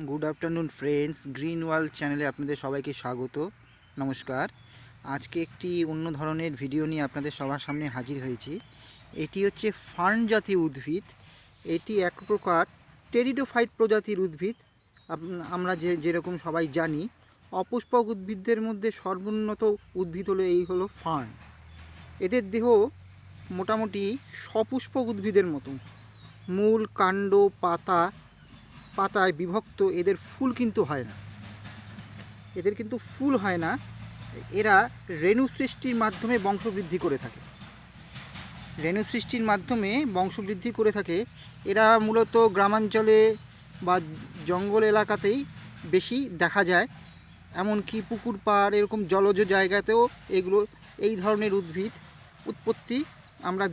Good afternoon friends, green world চ্যানেলে আপনাদের সবাইকে স্বাগত। নমস্কার। আজকে একটি অন্য ধরনের ভিডিও নিয়ে আপনাদের সবার সামনে হাজির হয়েছি। এটি হচ্ছে ফার্ন জাতীয় উদ্ভিদ। এটি এক প্রকার টেরিডোফাইট প্রজাতির উদ্ভিদ। আমরা যেরকম সবাই জানি, অপুষ্পক উদ্ভিদদের মধ্যে সর্বোন্নত উদ্ভিদ হলো ফার্ন। এদের দেহ মোটামুটি সপুষ্পক উদ্ভিদের মতো, মূল, কাণ্ড, পাতায় বিভক্ত। এদের ফুল কিন্তু হয় না। এরা রেণু সৃষ্টির মাধ্যমে বংশবৃদ্ধি করে থাকে। এরা মূলত গ্রামাঞ্চলে বা জঙ্গল এলাকাতেই বেশি দেখা যায়, এমনকি পুকুর পাড় এরকম জলজ জায়গাতেও এই ধরনের উৎপত্তি আমরা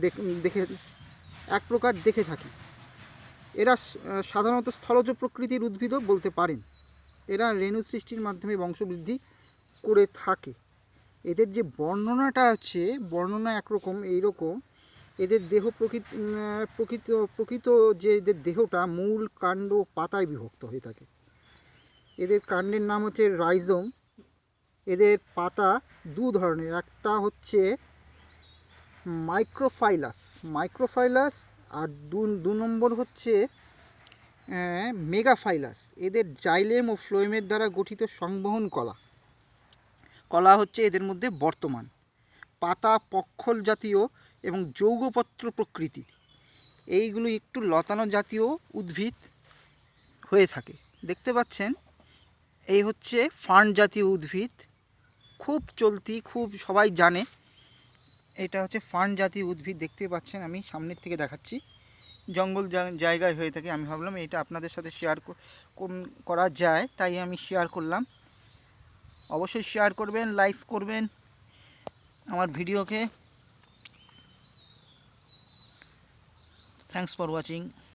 এক প্রকার দেখে থাকি। এরা সাধারণত স্থলজ প্রকৃতির উদ্ভিদও বলতে পারেন। এরা রেণু সৃষ্টির মাধ্যমে বংশবৃদ্ধি করে থাকে। এদের যে বর্ণনা এইরকম। এদের দেহ প্রকৃত যে এদের দেহটা মূল, কাণ্ড, পাতায় বিভক্ত হয়ে থাকে। এদের কাণ্ডের নাম হচ্ছে রাইজোম। এদের পাতা দু ধরনের, একটা হচ্ছে মাইক্রোফাইলাস আর দু নম্বর হচ্ছে মেগাফাইলাস। এদের জাইলেম ও ফ্লোয়েমের দ্বারা গঠিত সংবহন কলা হচ্ছে এদের মধ্যে বর্তমান। পাতা পক্ষল জাতীয় এবং যৌগপত্র প্রকৃতির। এইগুলো একটু লতানো জাতীয় উদ্ভিদ হয়ে থাকে। দেখতে পাচ্ছেন, এই হচ্ছে ফার্ন জাতীয় উদ্ভিদ, খুব চলতি, খুব সবাই জানে। এটা হচ্ছে ফার্ন জাতীয় উদ্ভিদ। দেখতে পাচ্ছেন, আমি সামনের থেকে দেখাচ্ছি। জঙ্গল জায়গায় হয়ে থাকে। আমি ভাবলাম এটা আপনাদের সাথে শেয়ার করা যায়, তাই আমি শেয়ার করলাম। অবশ্যই শেয়ার করবেন, লাইক করবেন আমার ভিডিওকে। Thanks for watching.